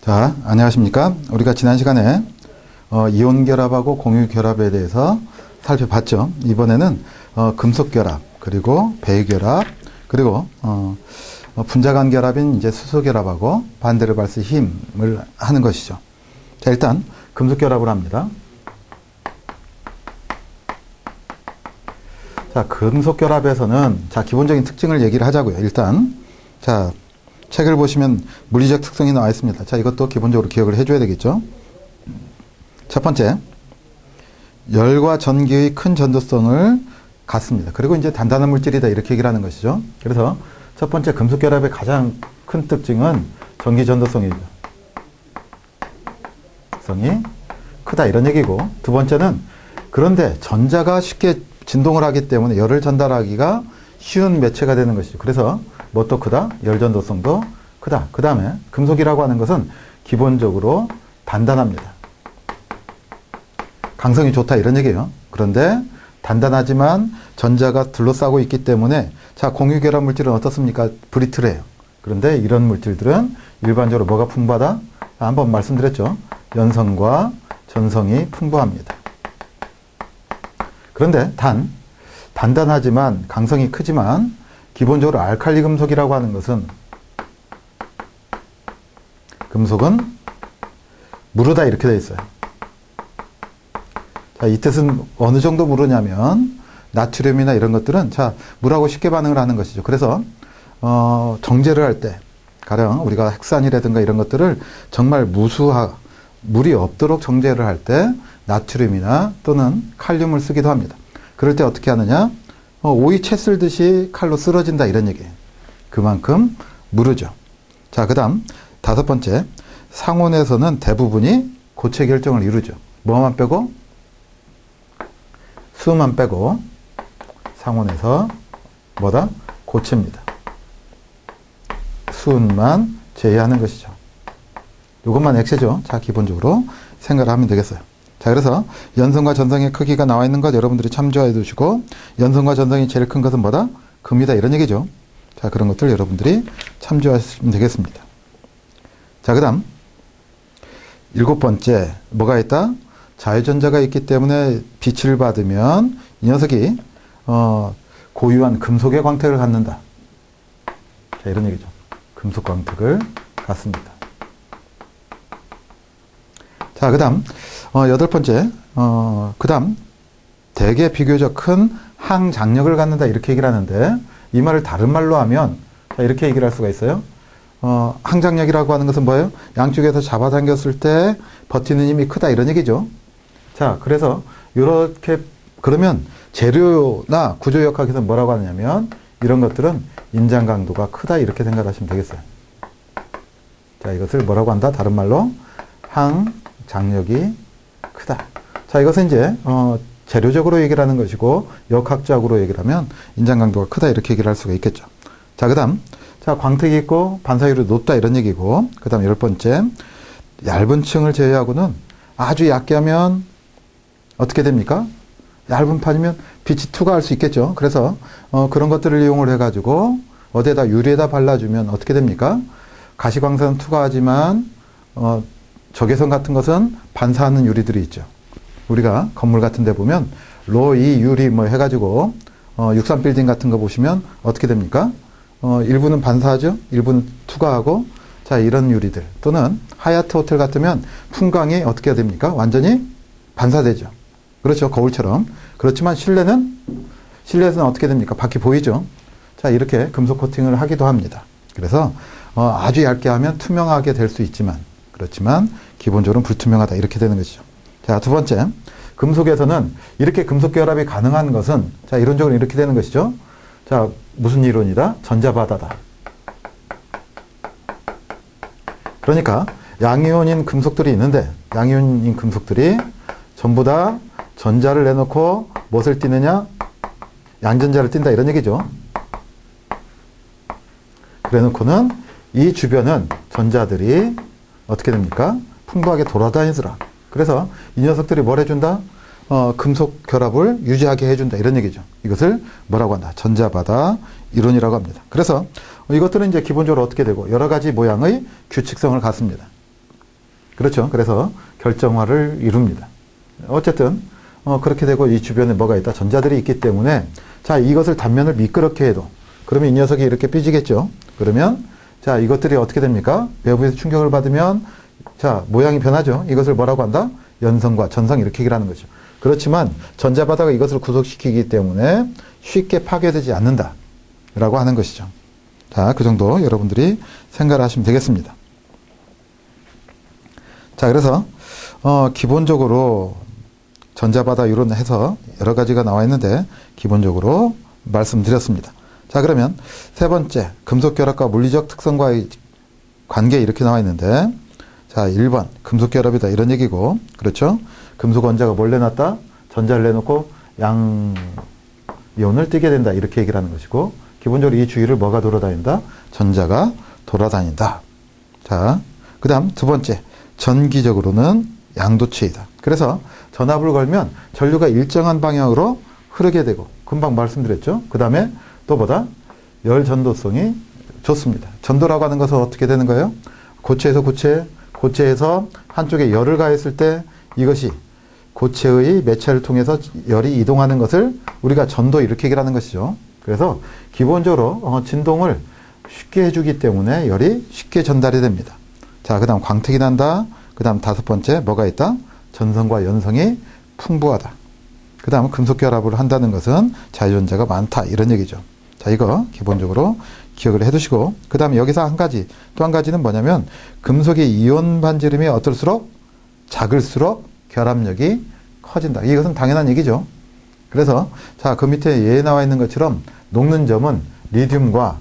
자, 안녕하십니까? 우리가 지난 시간에 이온 결합하고 공유 결합에 대해서 살펴봤죠. 이번에는 금속 결합, 그리고 배 결합, 그리고 분자간 결합인 이제 수소 결합하고 반데르발스 힘을 하는 것이죠. 자, 일단 금속 결합을 합니다. 자, 금속 결합에서는 자, 기본적인 특징을 얘기를 하자고요. 일단 자, 책을 보시면 물리적 특성이 나와 있습니다. 자, 이것도 기본적으로 기억을 해줘야 되겠죠. 첫 번째, 열과 전기의 큰 전도성을 갖습니다. 그리고 이제 단단한 물질이다 이렇게 얘기를 하는 것이죠. 그래서 첫 번째 금속 결합의 가장 큰 특징은 전기 전도성이죠. 성이 크다 이런 얘기고, 두 번째는 그런데 전자가 쉽게 진동을 하기 때문에 열을 전달하기가 쉬운 매체가 되는 것이죠. 그래서 뭣도 크다? 열 전도성도 크다. 그 다음에 금속이라고 하는 것은 기본적으로 단단합니다. 강성이 좋다 이런 얘기예요. 그런데 단단하지만 전자가 둘러싸고 있기 때문에 자, 공유결합 물질은 어떻습니까? 브리틀해요. 그런데 이런 물질들은 일반적으로 뭐가 풍부하다? 한번 말씀드렸죠. 연성과 전성이 풍부합니다. 그런데 단단하지만 강성이 크지만 기본적으로 알칼리 금속이라고 하는 것은 금속은 무르다 이렇게 되어 있어요. 자, 이 뜻은 어느 정도 무르냐면 나트륨이나 이런 것들은 자, 물하고 쉽게 반응을 하는 것이죠. 그래서 정제를 할 때 가령 우리가 핵산이라든가 이런 것들을 정말 물이 없도록 정제를 할 때 나트륨이나 또는 칼륨을 쓰기도 합니다. 그럴 때 어떻게 하느냐? 오이 채 쓸듯이 칼로 쓰러진다 이런 얘기예요. 그만큼 무르죠. 자, 그 다음 다섯 번째, 상온에서는 대부분이 고체 결정을 이루죠. 뭐만 빼고? 수만 빼고 상온에서 뭐다? 고체입니다. 수은만 제외하는 것이죠. 이것만 액체죠. 자, 기본적으로 생각을 하면 되겠어요. 자, 그래서 연성과 전성의 크기가 나와 있는 것 여러분들이 참조해 두시고, 연성과 전성이 제일 큰 것은 뭐다? 금이다 이런 얘기죠. 자, 그런 것들 여러분들이 참조하시면 되겠습니다. 자, 그 다음 일곱 번째, 뭐가 있다? 자유전자가 있기 때문에 빛을 받으면 이 녀석이 고유한 금속의 광택을 갖는다. 자, 이런 얘기죠. 금속 광택을 갖습니다. 자, 그 다음 여덟 번째, 그 다음 대개 비교적 큰 항장력을 갖는다 이렇게 얘기를 하는데, 이 말을 다른 말로 하면 자, 이렇게 얘기를 할 수가 있어요. 항장력이라고 하는 것은 뭐예요? 양쪽에서 잡아당겼을 때 버티는 힘이 크다 이런 얘기죠. 자, 그래서 이렇게 그러면 재료나 구조역학에서 뭐라고 하느냐면 이런 것들은 인장 강도가 크다 이렇게 생각하시면 되겠어요. 자, 이것을 뭐라고 한다? 다른 말로 항장력이 크다. 자, 이것은 이제 재료적으로 얘기를 하는 것이고, 역학적으로 얘기를 하면 인장 강도가 크다 이렇게 얘기를 할 수가 있겠죠. 자, 그 다음 자, 광택이 있고 반사율이 높다 이런 얘기고, 그 다음 열 번째, 얇은 층을 제외하고는 아주 얇게 하면 어떻게 됩니까? 얇은 판이면 빛이 투과할 수 있겠죠. 그래서 그런 것들을 이용을 해가지고 어디에다 유리에다 발라주면 어떻게 됩니까? 가시광선은 투과하지만 적외선 같은 것은 반사하는 유리들이 있죠. 우리가 건물 같은 데 보면 로이 유리 뭐 해가지고 63빌딩 같은 거 보시면 어떻게 됩니까? 일부는 반사하죠. 일부는 투과하고, 자, 이런 유리들 또는 하얏트 호텔 같으면 풍광이 어떻게 됩니까? 완전히 반사되죠. 그렇죠. 거울처럼. 그렇지만 실내에서는 어떻게 됩니까? 밖이 보이죠. 자, 이렇게 금속 코팅을 하기도 합니다. 그래서 아주 얇게 하면 투명하게 될 수 있지만, 그렇지만 기본적으로는 불투명하다 이렇게 되는 것이죠. 자, 두 번째, 금속에서는 이렇게 금속 결합이 가능한 것은 자, 이론적으로 이렇게 되는 것이죠. 자, 무슨 이론이다? 전자바다다. 그러니까 양이온인 금속들이 있는데, 양이온인 금속들이 전부 다 전자를 내놓고 무엇을 띠느냐? 양전자를 띈다 이런 얘기죠. 그래 놓고는 이 주변은 전자들이 어떻게 됩니까? 풍부하게 돌아다니더라. 그래서 이 녀석들이 뭘 해준다? 금속 결합을 유지하게 해준다 이런 얘기죠. 이것을 뭐라고 한다? 전자바다 이론이라고 합니다. 그래서 이것들은 이제 기본적으로 어떻게 되고 여러 가지 모양의 규칙성을 갖습니다. 그렇죠. 그래서 결정화를 이룹니다. 어쨌든 그렇게 되고 이 주변에 뭐가 있다? 전자들이 있기 때문에 자, 이것을 단면을 미끄럽게 해도 그러면 이 녀석이 이렇게 삐지겠죠. 그러면 자, 이것들이 어떻게 됩니까? 외부에서 충격을 받으면 자, 모양이 변하죠. 이것을 뭐라고 한다? 연성과 전성 이렇게 얘기를 하는 거죠. 그렇지만 전자바다가 이것을 구속시키기 때문에 쉽게 파괴되지 않는다 라고 하는 것이죠. 자, 그 정도 여러분들이 생각을 하시면 되겠습니다. 자, 그래서 기본적으로 전자바다 이론해서 여러 가지가 나와 있는데 기본적으로 말씀드렸습니다. 자, 그러면 세 번째 금속결합과 물리적 특성과의 관계 이렇게 나와 있는데 자, 1번 금속결합이다 이런 얘기고 그렇죠? 금속 원자가 뭘 내놨다? 전자를 내놓고 양이온을 띠게 된다 이렇게 얘기를 하는 것이고 기본적으로 이 주위를 뭐가 돌아다닌다? 전자가 돌아다닌다. 자, 그 다음 두 번째 전기적으로는 양도체이다. 그래서 전압을 걸면 전류가 일정한 방향으로 흐르게 되고 금방 말씀드렸죠. 그 다음에 또 보다 열 전도성이 좋습니다. 전도라고 하는 것은 어떻게 되는 거예요? 고체에서 고체, 고체에서 한쪽에 열을 가했을 때 이것이 고체의 매체를 통해서 열이 이동하는 것을 우리가 전도 이렇게 얘기를 하는 것이죠. 그래서 기본적으로 진동을 쉽게 해주기 때문에 열이 쉽게 전달이 됩니다. 자, 그 다음 광택이 난다. 그 다음 다섯 번째 뭐가 있다? 전성과 연성이 풍부하다. 그 다음 금속결합을 한다는 것은 자유전자가 많다 이런 얘기죠. 자, 이거 기본적으로 기억을 해두시고 그 다음에 여기서 한 가지 또 한 가지는 뭐냐면 금속의 이온 반지름이 어떨수록 작을수록 결합력이 커진다. 이것은 당연한 얘기죠. 그래서 자, 그 밑에 예에 나와 있는 것처럼 녹는 점은 리튬과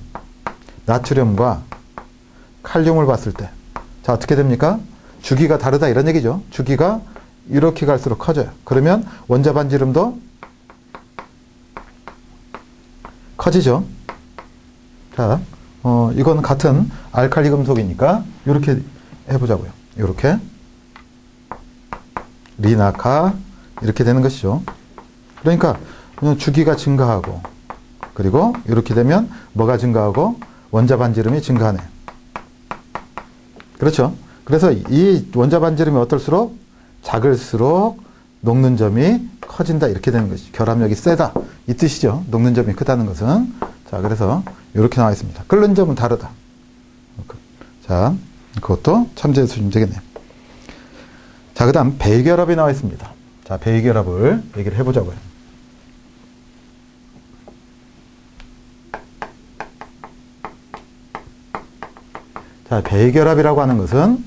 나트륨과 칼륨을 봤을 때 자, 어떻게 됩니까? 주기가 다르다 이런 얘기죠. 주기가 이렇게 갈수록 커져요. 그러면 원자 반지름도 커지죠. 자, 이건 같은 알칼리 금속이니까 이렇게 해보자고요. 이렇게 리나카 이렇게 되는 것이죠. 그러니까 주기가 증가하고 그리고 이렇게 되면 뭐가 증가하고 원자 반지름이 증가하네. 그렇죠. 그래서 이 원자 반지름이 어떨수록 작을수록 녹는 점이 커진다 이렇게 되는 것이죠. 결합력이 세다 이 뜻이죠. 녹는 점이 크다는 것은. 자, 그래서 이렇게 나와 있습니다. 끓는 점은 다르다. 자, 그것도 참조해 주시면 되겠네요. 자, 그 다음 배결합이 나와 있습니다. 자, 배결합을 얘기를 해보자고요. 자, 배결합이라고 하는 것은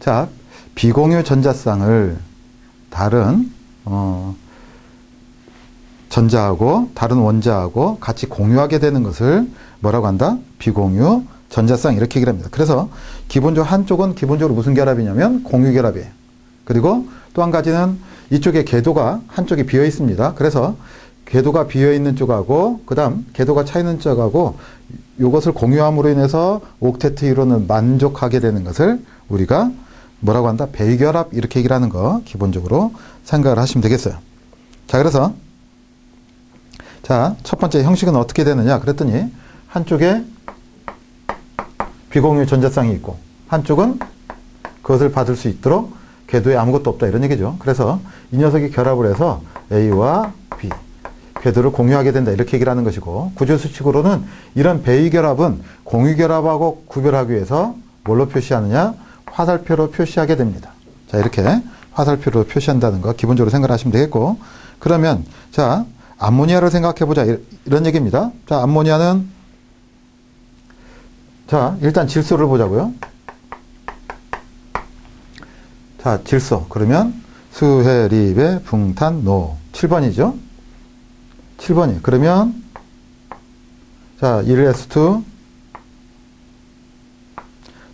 자, 비공유 전자쌍을 다른 전자하고 다른 원자하고 같이 공유하게 되는 것을 뭐라고 한다? 비공유 전자쌍 이렇게 얘기를 합니다. 그래서 기본적으로 한쪽은 기본적으로 무슨 결합이냐면 공유 결합이에요. 그리고 또 한 가지는 이쪽에 궤도가 한쪽이 비어 있습니다. 그래서 궤도가 비어 있는 쪽하고 그 다음 궤도가 차 있는 쪽하고 이것을 공유함으로 인해서 옥테트 이론은 만족하게 되는 것을 우리가 뭐라고 한다? 배결합 이렇게 얘기를 하는 거 기본적으로 생각을 하시면 되겠어요. 자, 그래서 자, 첫 번째 형식은 어떻게 되느냐 그랬더니 한쪽에 비공유 전자쌍이 있고 한쪽은 그것을 받을 수 있도록 궤도에 아무것도 없다 이런 얘기죠. 그래서 이 녀석이 결합을 해서 A와 B 궤도를 공유하게 된다 이렇게 얘기를 하는 것이고 구조수칙으로는 이런 배이결합은 공유결합하고 구별하기 위해서 뭘로 표시하느냐? 화살표로 표시하게 됩니다. 자, 이렇게 화살표로 표시한다는 거 기본적으로 생각하시면 되겠고 그러면 자, 암모니아를 생각해보자 이런 얘기입니다. 자, 암모니아는 자, 일단 질소를 보자고요. 자, 질소 그러면 수해립의 붕탄노 7번이죠. 7번이 그러면 자, 1s2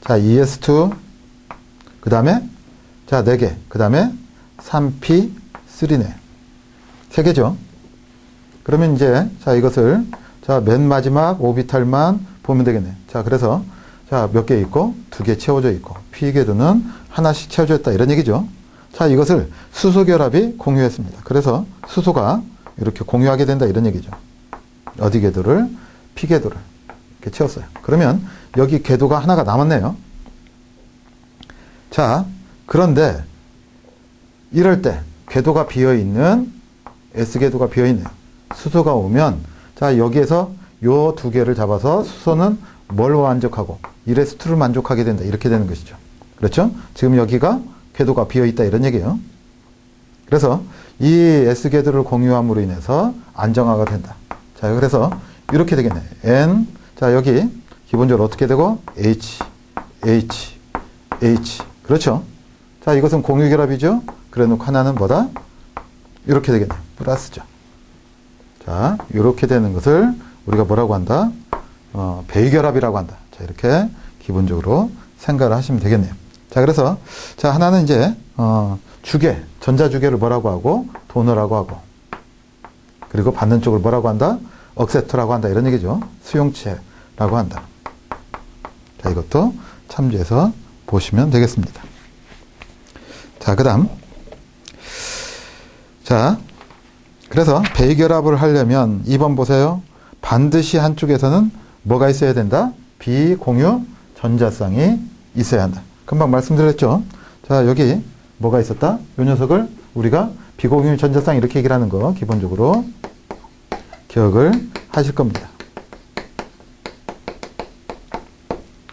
자, 2s2 그 다음에 자, 4개 그 다음에 3p3네 3개죠. 그러면 이제 자, 이것을 자, 맨 마지막 오비탈만 보면 되겠네. 자, 그래서 자, 몇 개 있고 2개 채워져 있고 P궤도는 하나씩 채워져 있다 이런 얘기죠. 자, 이것을 수소 결합이 공유했습니다. 그래서 수소가 이렇게 공유하게 된다 이런 얘기죠. 어디 궤도를? P궤도를 이렇게 채웠어요. 그러면 여기 궤도가 하나가 남았네요. 자, 그런데 이럴 때 궤도가 비어있는 S궤도가 비어있는 수소가 오면 자 여기에서 요 두 개를 잡아서 수소는 뭘 만족하고 1s2를 만족하게 된다. 이렇게 되는 것이죠. 그렇죠? 지금 여기가 궤도가 비어있다 이런 얘기예요. 그래서 이 S궤도를 공유함으로 인해서 안정화가 된다. 자 그래서 이렇게 되겠네. N 자 여기 기본적으로 어떻게 되고 H 그렇죠? 자 이것은 공유결합이죠. 그래 놓고 하나는 뭐다? 이렇게 되겠네. 플러스죠. 자 이렇게 되는 것을 우리가 뭐라고 한다? 배결합이라고 한다. 자 이렇게 기본적으로 생각을 하시면 되겠네요. 자 그래서 자 하나는 이제 주계 전자주계를 뭐라고 하고 도너라고 하고 그리고 받는 쪽을 뭐라고 한다? 억셉터라고 한다. 이런 얘기죠. 수용체라고 한다. 자 이것도 참조해서 보시면 되겠습니다. 자 그 다음 자 그래서 배결합을 하려면 2번 보세요. 반드시 한쪽에서는 뭐가 있어야 된다? 비공유 전자쌍이 있어야 한다. 금방 말씀드렸죠. 자 여기 뭐가 있었다? 이 녀석을 우리가 비공유 전자쌍 이렇게 얘기를 하는 거 기본적으로 기억을 하실 겁니다.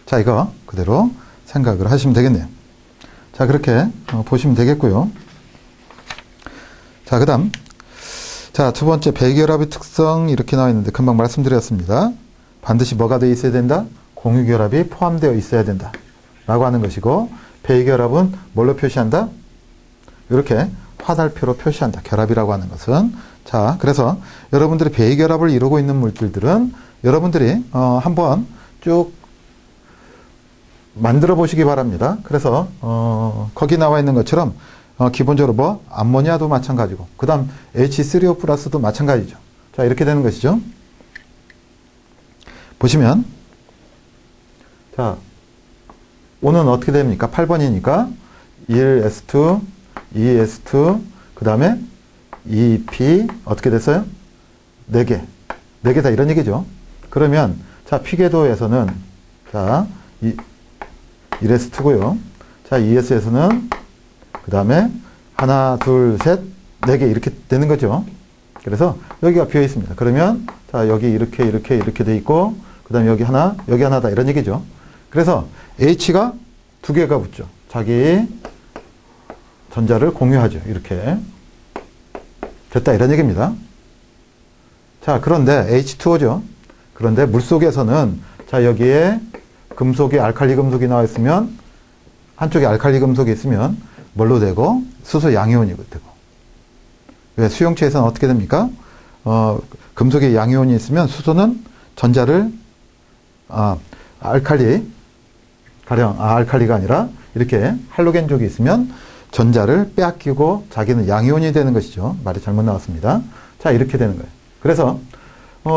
자 이거 그대로 생각을 하시면 되겠네요. 자 그렇게 보시면 되겠고요. 자 그 다음 자 두 번째 배결합의 특성 이렇게 나와 있는데 금방 말씀드렸습니다. 반드시 뭐가 되어 있어야 된다? 공유결합이 포함되어 있어야 된다 라고 하는 것이고 배결합은 뭘로 표시한다? 이렇게 화살표로 표시한다. 결합이라고 하는 것은 자 그래서 여러분들이 배결합을 이루고 있는 물질들은 여러분들이 한번 쭉 만들어 보시기 바랍니다. 그래서 거기 나와 있는 것처럼 기본적으로 뭐 암모니아도 마찬가지고 그 다음 H3O 플러스도 마찬가지죠. 자 이렇게 되는 것이죠. 보시면 자 O는 어떻게 됩니까? 8번이니까 1s2 2s2 그 다음에 2p 어떻게 됐어요? 4개 4개 다 이런 얘기죠. 그러면 자 P궤도에서는 자 1s2고요. 자 2s에서는 그 다음에 하나 둘 셋 4개 이렇게 되는 거죠. 그래서 여기가 비어 있습니다. 그러면 자 여기 이렇게 돼 있고 그 다음에 여기 하나다 이런 얘기죠. 그래서 H가 2개가 붙죠. 자기 전자를 공유하죠. 이렇게 됐다 이런 얘기입니다. 자 그런데 H2O죠. 그런데 물속에서는 자 여기에 금속이 알칼리 금속이 나와 있으면 한쪽에 알칼리 금속이 있으면 뭘로 되고 수소 양이온이 되고 왜 수용체에서는 어떻게 됩니까? 금속에 양이온이 있으면 수소는 전자를 알칼리가 아니라 이렇게 할로겐족이 있으면 전자를 빼앗기고 자기는 양이온이 되는 것이죠. 말이 잘못 나왔습니다. 자 이렇게 되는 거예요. 그래서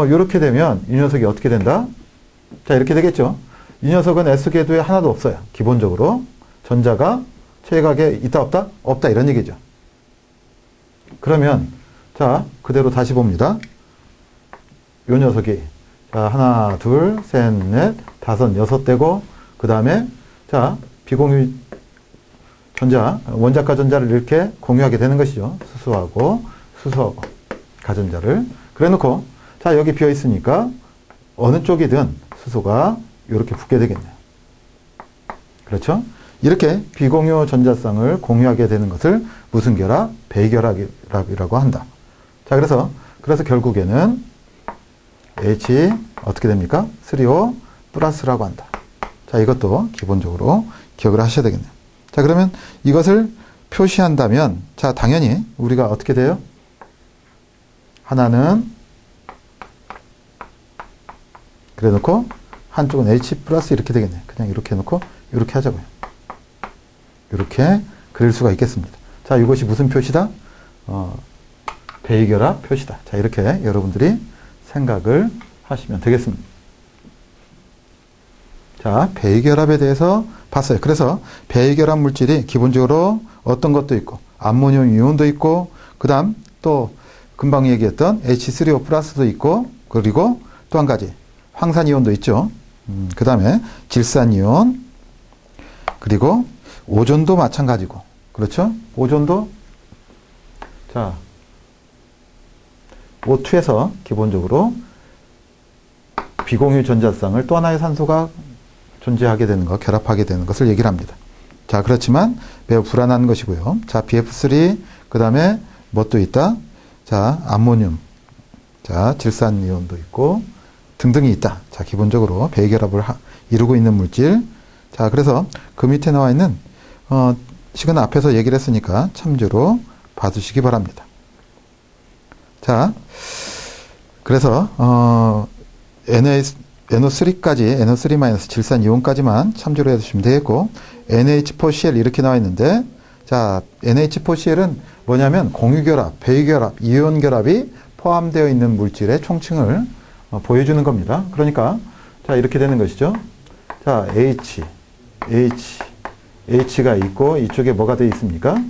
이렇게 되면 이 녀석이 어떻게 된다? 자 이렇게 되겠죠. 이 녀석은 S궤도에 하나도 없어요. 기본적으로 전자가 체각에 있다 없다? 없다 이런 얘기죠. 그러면 자 그대로 다시 봅니다. 이 녀석이 자 하나 둘 셋 넷 다섯 여섯 되고 그 다음에 자 비공유 전자 원자가 전자를 이렇게 공유하게 되는 것이죠. 수소하고 가전자를 그래 놓고 자 여기 비어 있으니까 어느 쪽이든 수소가 이렇게 붙게 되겠네요. 그렇죠? 이렇게 비공유 전자쌍을 공유하게 되는 것을 무슨 결합? 배결합이라고 한다. 자, 그래서 결국에는 H 어떻게 됩니까? 3O 플러스라고 한다. 자, 이것도 기본적으로 기억을 하셔야 되겠네요. 자, 그러면 이것을 표시한다면, 자, 당연히 우리가 어떻게 돼요? 하나는 그래 놓고 한쪽은 H 플러스 이렇게 되겠네요. 그냥 이렇게 해놓고 이렇게 하자고요. 이렇게 그릴 수가 있겠습니다. 자, 이것이 무슨 표시다? 배결합 표시다. 자, 이렇게 여러분들이 생각을 하시면 되겠습니다. 자, 배결합에 대해서 봤어요. 그래서 배결합 물질이 기본적으로 어떤 것도 있고, 암모늄 이온도 있고, 그 다음 또 금방 얘기했던 H3O 플러스도 있고, 그리고 또 한 가지 황산 이온도 있죠. 그 다음에 질산 이온, 그리고 오존도 마찬가지고. 그렇죠? 오존도, 자, O2에서 기본적으로 비공유 전자쌍을 또 하나의 산소가 존재하게 되는 것, 결합하게 되는 것을 얘기를 합니다. 자, 그렇지만 매우 불안한 것이고요. 자, BF3, 그 다음에 뭐 또 있다? 자, 암모늄, 자, 질산이온도 있고 등등이 있다. 자, 기본적으로 배결합을 이루고 있는 물질. 자, 그래서 그 밑에 나와 있는 식은 앞에서 얘기를 했으니까 참조로 봐두시기 바랍니다. 자, 그래서 NO3까지, NO3- 질산이온까지만 참조를 해주시면 되겠고, NH4Cl 이렇게 나와 있는데, 자, NH4Cl은 뭐냐면 공유결합, 배유결합, 이온결합이 포함되어 있는 물질의 총칭을 보여주는 겁니다. 그러니까 자, 이렇게 되는 것이죠. 자, H가 있고 이쪽에 뭐가 되어 있습니까?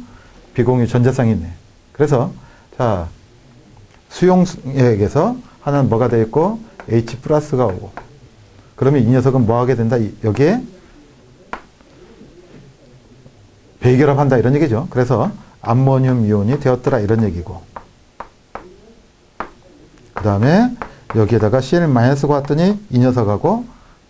비공유 전자쌍이 있네. 그래서 자, 수용액에서 하나는 뭐가 되어 있고 H 플러스가 오고, 그러면 이 녀석은 뭐 하게 된다? 여기에 배결합한다 이런 얘기죠. 그래서 암모늄 이온이 되었더라 이런 얘기고, 그 다음에 여기에다가 Cl-가 왔더니 이 녀석하고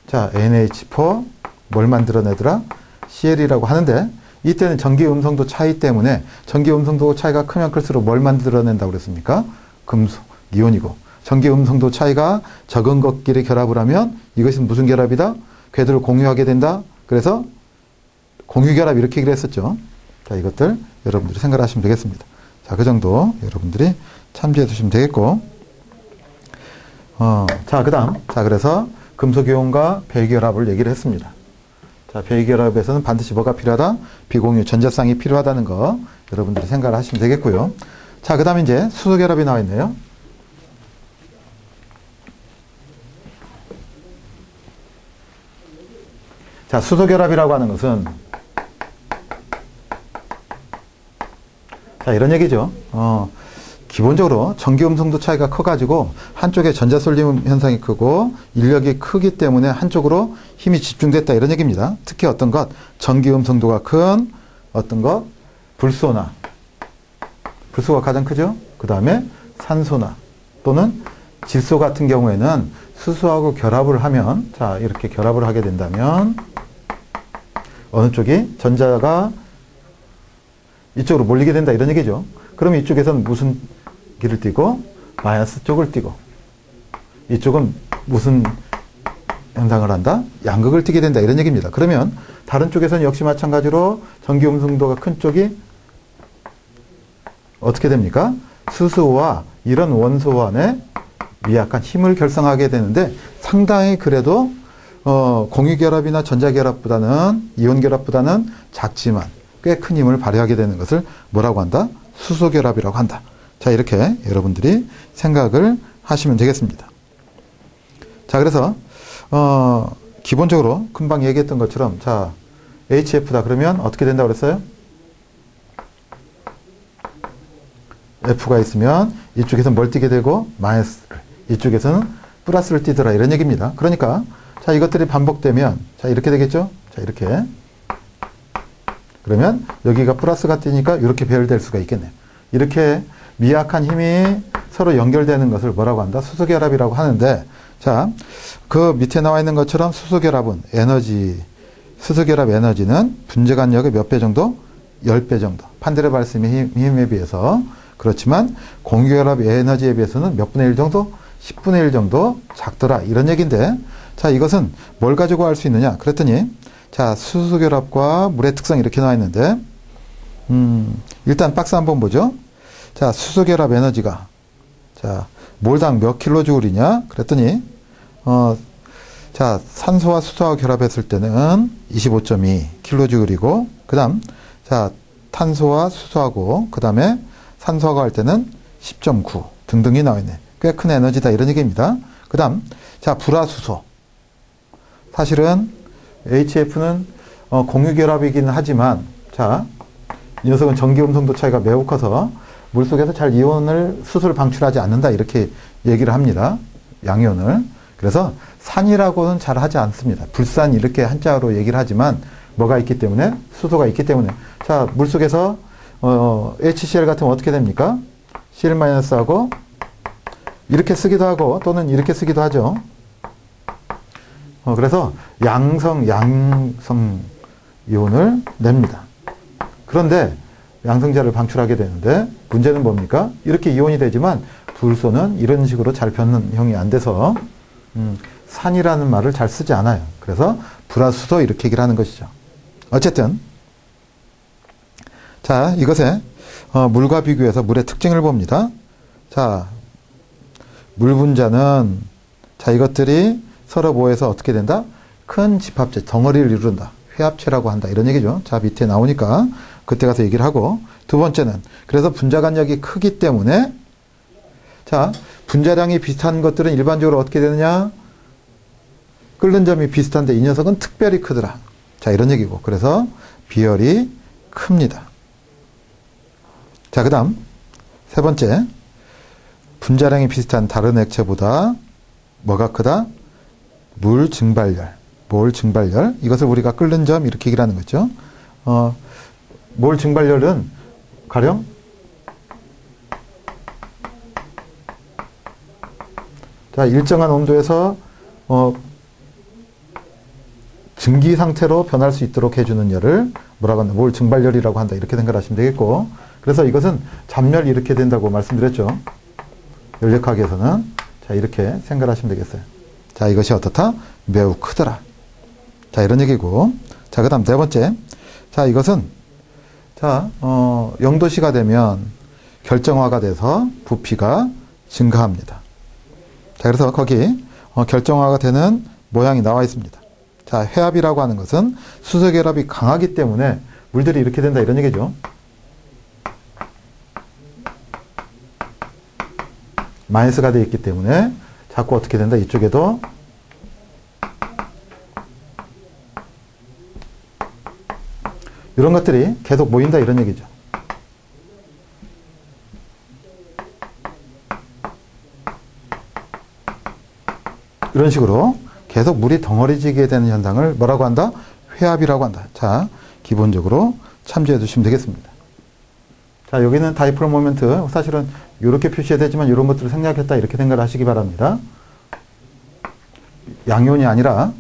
자, NH4 뭘 만들어내더라? Cl이라고 하는데, 이때는 전기 음성도 차이 때문에 전기 음성도 차이가 크면 클수록 뭘 만들어낸다고 그랬습니까? 금속, 이온이고, 전기 음성도 차이가 적은 것끼리 결합을 하면 이것은 무슨 결합이다? 궤도를 공유하게 된다. 그래서 공유결합 이렇게 얘기를 했었죠. 자, 이것들 여러분들이 생각하시면 되겠습니다. 자, 그 정도 여러분들이 참조해 주시면 되겠고, 자, 그 다음, 자, 그래서 금속이온과 배결합을 얘기를 했습니다. 자, 배결합에서는 반드시 뭐가 필요하다? 비공유 전자쌍이 필요하다는 거 여러분들이 생각을 하시면 되겠고요. 자, 그 다음에 이제 수소결합이 나와 있네요. 자, 수소결합이라고 하는 것은 자, 이런 얘기죠. 기본적으로 전기 음성도 차이가 커가지고 한쪽에 전자 쏠림 현상이 크고 인력이 크기 때문에 한쪽으로 힘이 집중됐다 이런 얘기입니다. 특히 어떤 것, 전기 음성도가 큰 어떤 것, 불소가 가장 크죠. 그 다음에 산소나 또는 질소 같은 경우에는 수소하고 결합을 하면, 자, 이렇게 결합을 하게 된다면 어느 쪽이 전자가 이쪽으로 몰리게 된다 이런 얘기죠. 그럼 이쪽에서는 무슨 길을 띠고 마이너스 쪽을 띠고, 이쪽은 무슨 현상을 한다? 양극을 띠게 된다 이런 얘기입니다. 그러면 다른 쪽에서는 역시 마찬가지로 전기 음성도가 큰 쪽이 어떻게 됩니까? 수소와 이런 원소 안에 미약한 힘을 결성하게 되는데, 상당히 그래도 공유결합이나 전자결합보다는, 이온결합보다는 작지만 꽤 큰 힘을 발휘하게 되는 것을 뭐라고 한다? 수소결합이라고 한다. 자, 이렇게 여러분들이 생각을 하시면 되겠습니다. 자, 그래서 기본적으로 금방 얘기했던 것처럼, 자, HF다 그러면 어떻게 된다고 그랬어요? F가 있으면 이쪽에서는 뭘 띠게 되고 마이너스를, 이쪽에서는 플러스를 띠더라 이런 얘기입니다. 그러니까 자, 이것들이 반복되면 자, 이렇게 되겠죠? 자, 이렇게. 그러면 여기가 플러스가 띄니까 이렇게 배열될 수가 있겠네요. 이렇게 미약한 힘이 서로 연결되는 것을 뭐라고 한다? 수소결합이라고 하는데, 자, 그 밑에 나와 있는 것처럼 수소결합은 수소결합 에너지는 분재간력의 몇 배 정도? 10배 정도. 판데르 발심의 힘에 비해서. 그렇지만 공유결합 에너지에 비해서는 몇 분의 1 정도? 10분의 1 정도 작더라 이런 얘기인데, 자, 이것은 뭘 가지고 알 수 있느냐? 그랬더니 자, 수소결합과 물의 특성 이렇게 나와 있는데, 일단 박스 한번 보죠. 자, 수소결합 에너지가 자, 몰당 몇 킬로주울이냐? 그랬더니 자, 산소와 수소와 결합했을 때는 25.2 킬로주울이고, 그다음 자, 탄소와 수소하고 그다음에 산소하고 할 때는 10.9 등등이 나와 있네. 꽤 큰 에너지다 이런 얘기입니다. 그다음 자, 불화수소. 사실은 HF는 공유결합이긴 하지만, 자, 이 녀석은 전기 음성도 차이가 매우 커서 물속에서 잘 수소를 방출하지 않는다 이렇게 얘기를 합니다. 양이온을. 그래서 산이라고는 잘 하지 않습니다. 불산 이렇게 한자로 얘기를 하지만 뭐가 있기 때문에? 수소가 있기 때문에. 자, 물속에서 HCl 같으면 어떻게 됩니까? Cl-하고 이렇게 쓰기도 하고 또는 이렇게 쓰기도 하죠. 그래서 양성 이온을 냅니다. 그런데 양성자를 방출하게 되는데 문제는 뭡니까? 이렇게 이온이 되지만 불소는 이런 식으로 잘 변형이 안 돼서 산이라는 말을 잘 쓰지 않아요. 그래서 불화수소 이렇게 얘기를 하는 것이죠. 어쨌든 자, 이것에 물과 비교해서 물의 특징을 봅니다. 자, 물 분자는 자, 이것들이 서로 모여서 어떻게 된다? 큰 집합체, 덩어리를 이룬다. 회합체라고 한다. 이런 얘기죠. 자, 밑에 나오니까 그때 가서 얘기를 하고, 두 번째는 그래서 분자 간격이 크기 때문에 자, 분자량이 비슷한 것들은 일반적으로 어떻게 되느냐? 끓는 점이 비슷한데 이 녀석은 특별히 크더라. 자, 이런 얘기고. 그래서 비열이 큽니다. 자, 그 다음 세 번째, 분자량이 비슷한 다른 액체보다 뭐가 크다? 물 증발열. 몰 증발열. 이것을 우리가 끓는 점 이렇게 얘기를 하는 거죠. 몰 증발열은 가령 자, 일정한 온도에서 증기 상태로 변할 수 있도록 해주는 열을 뭐라고 한다? 몰 증발열이라고 한다. 이렇게 생각하시면 되겠고, 그래서 이것은 잡열이 이렇게 된다고 말씀드렸죠. 열역학에서는. 자, 이렇게 생각하시면 되겠어요. 자, 이것이 어떻다? 매우 크더라. 자, 이런 얘기고. 자, 그 다음 네 번째. 자, 이것은 자, 0도씨가 되면 결정화가 돼서 부피가 증가합니다. 자, 그래서 거기 결정화가 되는 모양이 나와 있습니다. 자, 회합이라고 하는 것은 수소 결합이 강하기 때문에 물들이 이렇게 된다. 이런 얘기죠. 마이너스가 되어 있기 때문에 자꾸 어떻게 된다? 이쪽에도 이런 것들이 계속 모인다. 이런 얘기죠. 이런 식으로 계속 물이 덩어리지게 되는 현상을 뭐라고 한다? 회합이라고 한다. 자, 기본적으로 참조해 두시면 되겠습니다. 자, 여기는 다이폴 모멘트. 사실은 이렇게 표시해야 되지만 이런 것들을 생략했다. 이렇게 생각을 하시기 바랍니다. 양이온이 아니라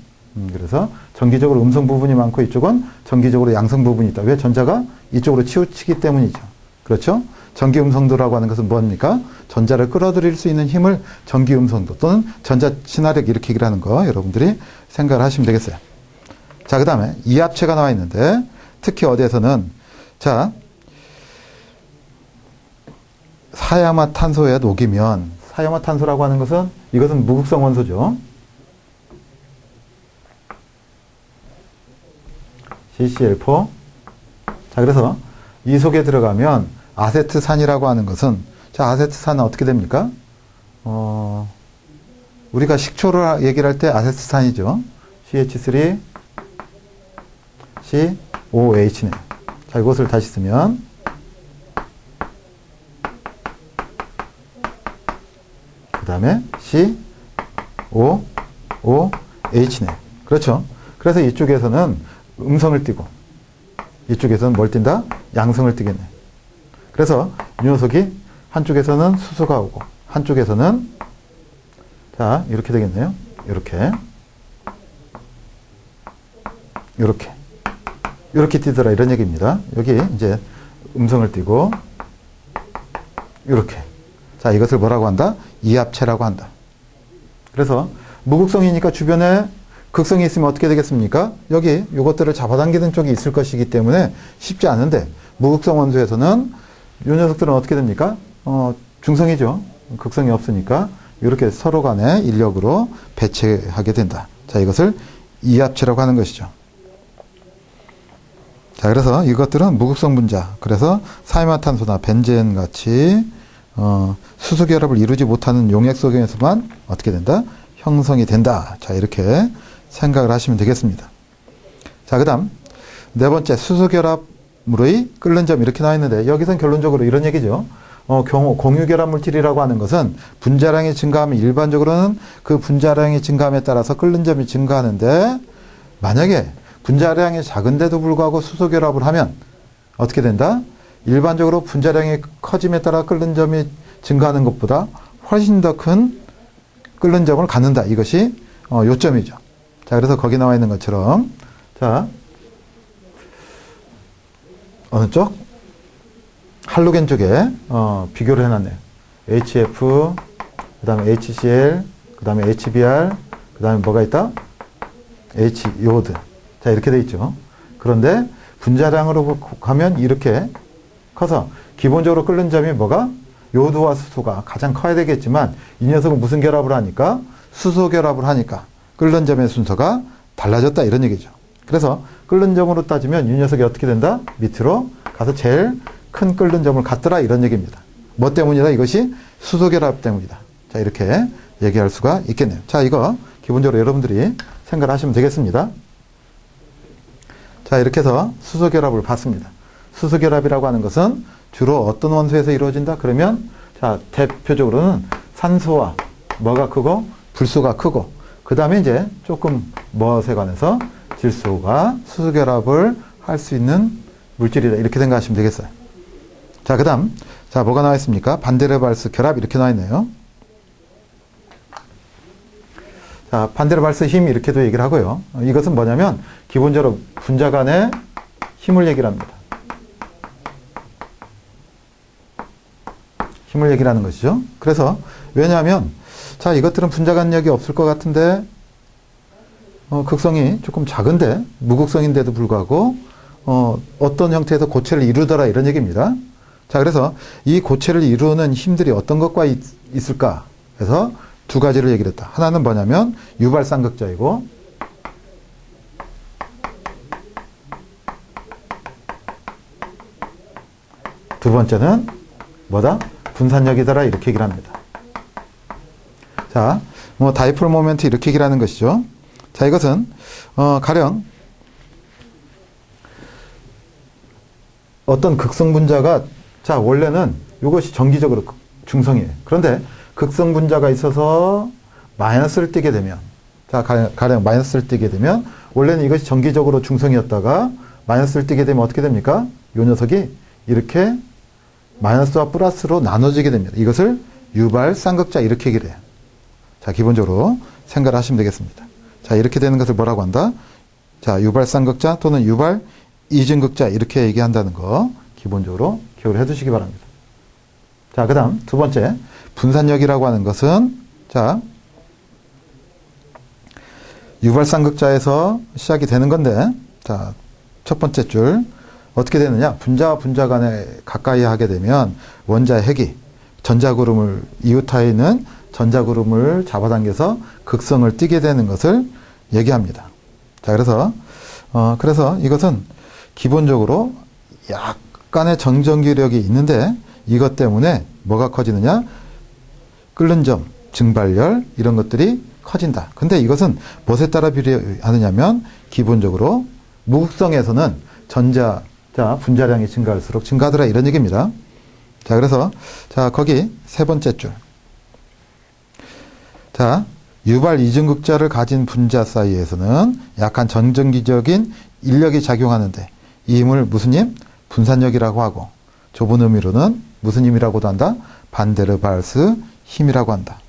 그래서 전기적으로 음성 부분이 많고 이쪽은 전기적으로 양성 부분이 있다. 왜? 전자가 이쪽으로 치우치기 때문이죠. 그렇죠? 전기 음성도라고 하는 것은 뭡니까? 전자를 끌어들일 수 있는 힘을 전기 음성도 또는 전자 친화력 이렇게 얘기를 하는 거 여러분들이 생각을 하시면 되겠어요. 자, 그 다음에 이합체가 나와 있는데 특히 어디에서는 자, 사야마탄소에 녹이면, 사야마탄소라고 하는 것은 이것은 무극성 원소죠. CCl4. 자, 그래서 이 속에 들어가면 아세트산이라고 하는 것은, 자, 아세트산은 어떻게 됩니까? 우리가 식초를 얘기를 할 때 아세트산이죠. CH3, COH네. 자, 이것을 다시 쓰면 그 다음에 COOH네. 그렇죠. 그래서 이쪽에서는 음성을 띠고 이쪽에서는 뭘 띈다? 양성을 띠겠네. 그래서 이 녀석이 한쪽에서는 수소가 오고 한쪽에서는 자, 이렇게 되겠네요. 이렇게 띄더라 이런 얘기입니다. 여기 이제 음성을 띄고 이렇게. 자, 이것을 뭐라고 한다? 이합체라고 한다. 그래서 무극성이니까 주변에 극성이 있으면 어떻게 되겠습니까? 여기 이것들을 잡아당기는 쪽이 있을 것이기 때문에 쉽지 않은데 무극성 원소에서는 이 녀석들은 어떻게 됩니까? 중성이죠. 극성이 없으니까 이렇게 서로 간에 인력으로 배치하게 된다. 자, 이것을 이합체라고 하는 것이죠. 자, 그래서 이것들은 무극성 분자. 그래서 사이마탄소나 벤젠 같이 수소 결합을 이루지 못하는 용액 속에서만 어떻게 된다? 형성이 된다. 자, 이렇게 생각을 하시면 되겠습니다. 자, 그 다음 네 번째, 수소 결합물의 끓는 점 이렇게 나와 있는데 여기선 결론적으로 이런 얘기죠. 공유 결합 물질이라고 하는 것은 분자량이 증가하면 일반적으로는 그 분자량이 증가함에 따라서 끓는 점이 증가하는데 만약에 분자량이 작은데도 불구하고 수소결합을 하면 어떻게 된다? 일반적으로 분자량이 커짐에 따라 끓는 점이 증가하는 것보다 훨씬 더 큰 끓는 점을 갖는다. 이것이 요점이죠. 자, 그래서 거기 나와 있는 것처럼 자, 어느 쪽? 할로겐 쪽에 비교를 해놨네요. HF, 그 다음에 HCl, 그 다음에 HBr, 그 다음에 뭐가 있다? H요드. 자, 이렇게 돼 있죠. 그런데 분자량으로 가면 이렇게 커서 기본적으로 끓는 점이 뭐가? 요드와 수소가 가장 커야 되겠지만 이 녀석은 무슨 결합을 하니까? 수소 결합을 하니까 끓는 점의 순서가 달라졌다 이런 얘기죠. 그래서 끓는 점으로 따지면 이 녀석이 어떻게 된다? 밑으로 가서 제일 큰 끓는 점을 갖더라 이런 얘기입니다. 뭐 때문이다? 이것이 수소 결합 때문이다. 자, 이렇게 얘기할 수가 있겠네요. 자, 이거 기본적으로 여러분들이 생각을 하시면 되겠습니다. 자, 이렇게 해서 수소 결합을 봤습니다. 수소 결합이라고 하는 것은 주로 어떤 원소에서 이루어진다? 그러면 자, 대표적으로는 산소와 뭐가 크고 불소가 크고 그 다음에 이제 조금 멋에 관해서 질소가 수소 결합을 할 수 있는 물질이다. 이렇게 생각하시면 되겠어요. 자, 그 다음 자, 뭐가 나와 있습니까? 반데르발스 결합 이렇게 나와 있네요. 자, 반데르발스 힘 이렇게도 얘기를 하고요. 이것은 뭐냐면 기본적으로 분자 간의 힘을 얘기를 합니다. 힘을 얘기를 하는 것이죠. 그래서 왜냐하면 자, 이것들은 분자 간력이 없을 것 같은데 극성이 조금 작은데 무극성인데도 불구하고 어떤 형태에서 고체를 이루더라 이런 얘기입니다. 자, 그래서 이 고체를 이루는 힘들이 어떤 것과 있을까 해서 두 가지를 얘기를 했다. 하나는 뭐냐면 유발쌍극자이고 두 번째는 뭐다? 분산력이더라 이렇게 얘기를 합니다. 자, 뭐 다이폴 모멘트 이렇게 얘기를 하는 것이죠. 자, 이것은 가령 어떤 극성 분자가 자, 원래는 이것이 정기적으로 중성이에요. 그런데 극성 분자가 있어서 마이너스를 띠게 되면 자, 가령 마이너스를 띠게 되면 원래는 이것이 정기적으로 중성이었다가 마이너스를 띠게 되면 어떻게 됩니까? 이 녀석이 이렇게 마이너스와 플러스로 나눠지게 됩니다. 이것을 유발 쌍극자 이렇게 얘기를 해요. 자, 기본적으로 생각을 하시면 되겠습니다. 자, 이렇게 되는 것을 뭐라고 한다? 자, 유발 쌍극자 또는 유발 이중극자 이렇게 얘기한다는 거 기본적으로 기억을 해 두시기 바랍니다. 자, 그 다음 두 번째 분산력이라고 하는 것은 자, 유발 쌍극자에서 시작이 되는 건데 자, 첫 번째 줄 어떻게 되느냐? 분자와 분자 간에 가까이 하게 되면 원자의 핵이 전자구름을 이웃하에 있는 전자구름을 잡아당겨서 극성을 띠게 되는 것을 얘기합니다. 자, 그래서 이것은 기본적으로 약간의 정전기력이 있는데 이것 때문에 뭐가 커지느냐? 끓는 점, 증발열 이런 것들이 커진다. 근데 이것은 무엇에 따라 비례하느냐면 기본적으로 무극성에서는 분자량이 증가할수록 증가하더라 이런 얘기입니다. 자, 그래서 자, 거기 세 번째 줄. 자, 유발 이중극자를 가진 분자 사이에서는 약간 전전기적인 인력이 작용하는데 이 힘을 무슨 힘? 분산력이라고 하고 좁은 의미로는 무슨 힘이라고도 한다? 반데르발스 힘이라고 한다.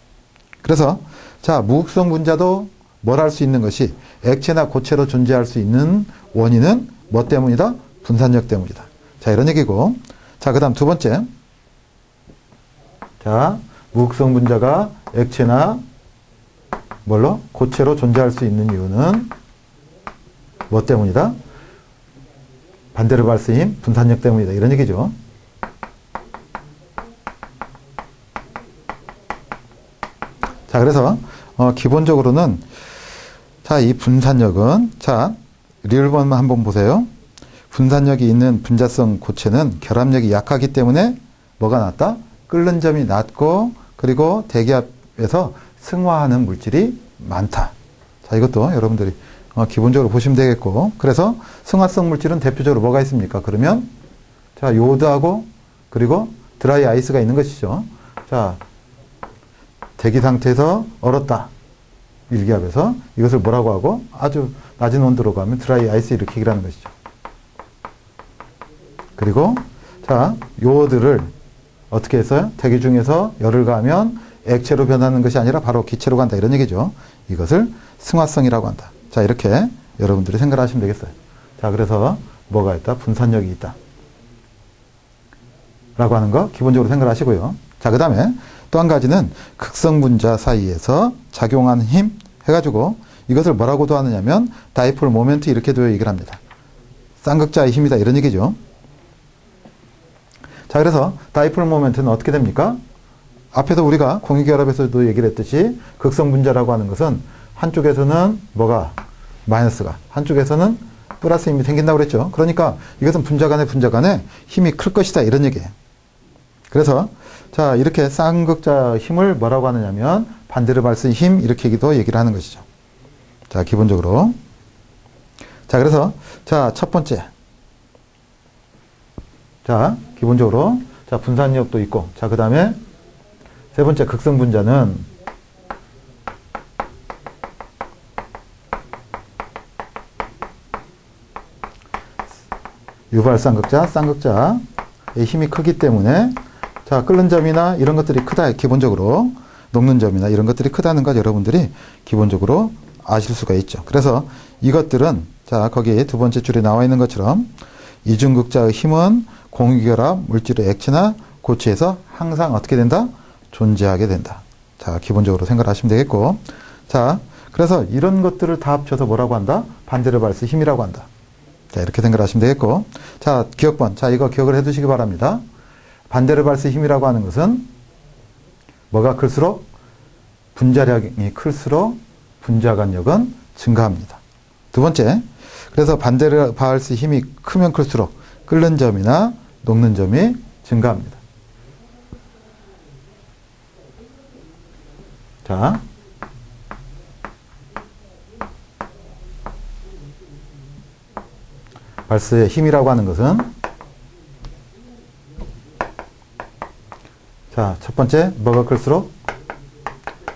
그래서 자, 무극성 분자도 뭘 할 수 있는 것이 액체나 고체로 존재할 수 있는 원인은 뭐 때문이다? 분산력 때문이다. 자, 이런 얘기고. 자, 그 다음 두 번째. 자, 무극성 분자가 액체나 뭘로? 고체로 존재할 수 있는 이유는 뭐 때문이다? 반데르발스 힘, 분산력 때문이다. 이런 얘기죠. 자, 그래서 기본적으로는 자, 이 분산력은 자, 리을번만 한번 보세요. 분산력이 있는 분자성 고체는 결합력이 약하기 때문에 뭐가 낮다? 끓는 점이 낮고 그리고 대기압에서 승화하는 물질이 많다. 자, 이것도 여러분들이 기본적으로 보시면 되겠고 그래서 승화성 물질은 대표적으로 뭐가 있습니까? 그러면 자, 요드하고 그리고 드라이 아이스가 있는 것이죠. 자, 대기 상태에서 얼었다. 일기압에서 이것을 뭐라고 하고 아주 낮은 온도로 가면 드라이 아이스 이렇게 얘기를 하는 것이죠. 그리고 자, 요들을 어떻게 해서요? 대기 중에서 열을 가하면 액체로 변하는 것이 아니라 바로 기체로 간다 이런 얘기죠. 이것을 승화성이라고 한다. 자, 이렇게 여러분들이 생각하시면 되겠어요. 자, 그래서 뭐가 있다? 분산력이 있다. 라고 하는 거 기본적으로 생각하시고요. 자, 그 다음에 또 한 가지는 극성분자 사이에서 작용하는 힘 해가지고 이것을 뭐라고 도하느냐면 다이폴 모멘트 이렇게도 얘기를 합니다. 쌍극자의 힘이다 이런 얘기죠. 자, 그래서 다이폴 모멘트는 어떻게 됩니까? 앞에서 우리가 공유결합에서도 얘기를 했듯이 극성분자라고 하는 것은 한쪽에서는 뭐가 마이너스가 한쪽에서는 플러스 힘이 생긴다고 그랬죠. 그러니까 이것은 분자 간에 힘이 클 것이다 이런 얘기예요. 그래서 자, 이렇게 쌍극자 힘을 뭐라고 하느냐면 반데르발스 힘 이렇게도 얘기를 하는 것이죠. 자, 기본적으로 자, 그래서 자, 첫 번째 자, 기본적으로 자, 분산력도 있고 자, 그 다음에 세 번째 극성분자는 유발 쌍극자의 힘이 크기 때문에 자, 끓는 점이나 이런 것들이 크다. 기본적으로 녹는 점이나 이런 것들이 크다는 것 여러분들이 기본적으로 아실 수가 있죠. 그래서 이것들은 자, 거기 두 번째 줄에 나와 있는 것처럼 이중극자의 힘은 공유결합 물질의 액체나 고체에서 항상 어떻게 된다? 존재하게 된다. 자, 기본적으로 생각하시면 되겠고 자, 그래서 이런 것들을 다 합쳐서 뭐라고 한다? 반데르발스 힘이라고 한다. 자, 이렇게 생각하시면 되겠고 자, 기억번. 자, 이거 기억을 해 두시기 바랍니다. 반데르발스 힘이라고 하는 것은 뭐가 클수록 분자량이 클수록 분자간력은 증가합니다. 두 번째, 그래서 반데르발스 힘이 크면 클수록 끓는 점이나 녹는 점이 증가합니다. 자, 발스의 힘이라고 하는 것은 자, 첫 번째, 뭐가 클수록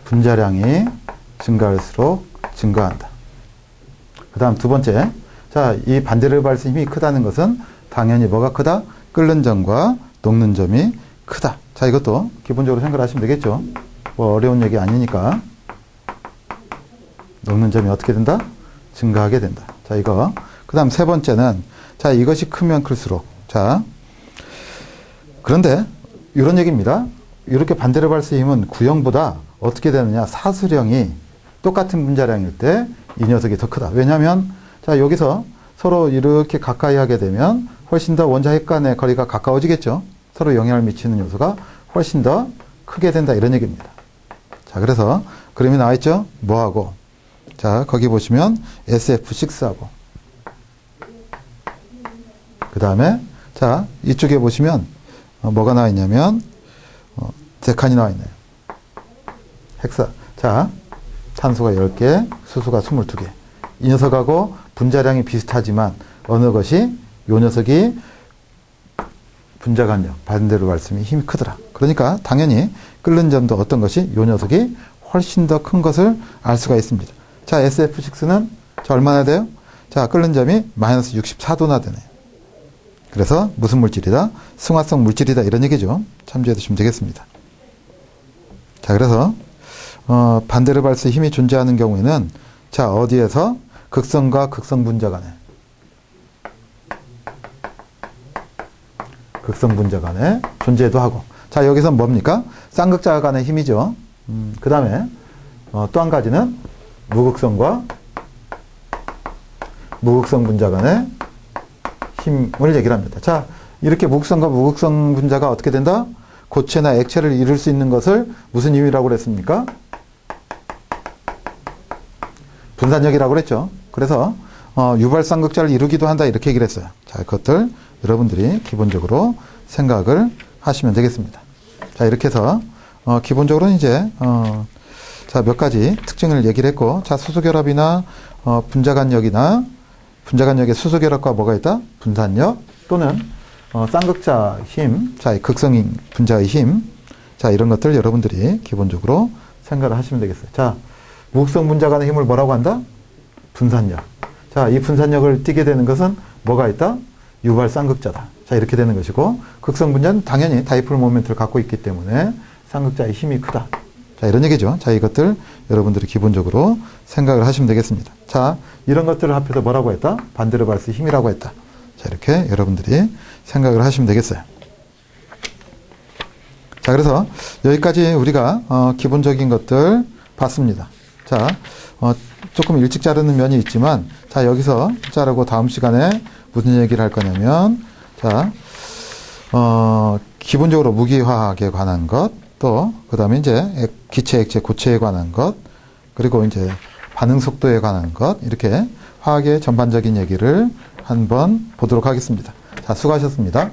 분자량이 증가할수록 증가한다. 그 다음 두 번째, 자, 이 반데르발스 힘이 크다는 것은 당연히 뭐가 크다? 끓는 점과 녹는 점이 크다. 자, 이것도 기본적으로 생각하시면 되겠죠. 뭐 어려운 얘기 아니니까. 녹는 점이 어떻게 된다? 증가하게 된다. 자, 이거. 그 다음 세 번째는 자, 이것이 크면 클수록 자, 그런데 이런 얘기입니다. 이렇게 반데르발스 힘은 구형보다 어떻게 되느냐? 사수령이 똑같은 분자량일 때 이 녀석이 더 크다. 왜냐하면 자, 여기서 서로 이렇게 가까이 하게 되면 훨씬 더 원자 핵 간의 거리가 가까워지겠죠. 서로 영향을 미치는 요소가 훨씬 더 크게 된다 이런 얘기입니다. 자, 그래서 그림이 나와 있죠? 뭐하고 자, 거기 보시면 SF6하고 그 다음에 자, 이쪽에 보시면 뭐가 나와 있냐면 데칸이 나와 있네요. 헥사. 자, 탄소가 10개, 수소가 22개. 이 녀석하고 분자량이 비슷하지만 어느 것이 요 녀석이 분자간력, 반데르발스 힘이 크더라. 그러니까 당연히 끓는 점도 어떤 것이 요 녀석이 훨씬 더 큰 것을 알 수가 있습니다. 자, SF6는 자, 얼마나 돼요? 자, 끓는 점이 마이너스 64도나 되네요. 그래서 무슨 물질이다? 승화성 물질이다 이런 얘기죠. 참조해 두시면 되겠습니다. 자, 그래서 반데르발스 힘이 존재하는 경우에는 자, 어디에서 극성과 극성 분자 간에 존재도 하고 자, 여기서 뭡니까? 쌍극자 간의 힘이죠. 그 다음에 또 한 가지는 무극성과 무극성 분자 간의 힘을 얘기를 합니다. 자, 이렇게 무극성과 무극성 분자가 어떻게 된다? 고체나 액체를 이룰 수 있는 것을 무슨 힘이라고 그랬습니까? 분산력이라고 그랬죠. 그래서 유발 쌍극자를 이루기도 한다 이렇게 얘기를 했어요. 자, 그것들 여러분들이 기본적으로 생각을 하시면 되겠습니다. 자, 이렇게 해서 기본적으로 이제 자, 몇 가지 특징을 얘기를 했고 자, 수소결합이나 분자간력이나 분자간력의 수소결합과 뭐가 있다? 분산력 또는 쌍극자 힘, 자, 극성인 분자의 힘, 자, 이런 것들 여러분들이 기본적으로 생각을 하시면 되겠어요. 자, 무극성 분자 간의 힘을 뭐라고 한다? 분산력. 자, 이 분산력을 띠게 되는 것은 뭐가 있다? 유발 쌍극자다. 자, 이렇게 되는 것이고, 극성 분자는 당연히 다이폴 모멘트를 갖고 있기 때문에 쌍극자의 힘이 크다. 자, 이런 얘기죠. 자, 이것들 여러분들이 기본적으로 생각을 하시면 되겠습니다. 자, 이런 것들을 합해서 뭐라고 했다? 반데르발스 힘이라고 했다. 자, 이렇게 여러분들이 생각을 하시면 되겠어요. 자, 그래서 여기까지 우리가 기본적인 것들 봤습니다. 자, 조금 일찍 자르는 면이 있지만, 자, 여기서 자르고 다음 시간에 무슨 얘기를 할 거냐면, 자, 기본적으로 무기화학에 관한 것, 또, 그 다음에 이제 기체, 액체, 고체에 관한 것, 그리고 이제 반응 속도에 관한 것, 이렇게 화학의 전반적인 얘기를 한번 보도록 하겠습니다. 자, 수고하셨습니다.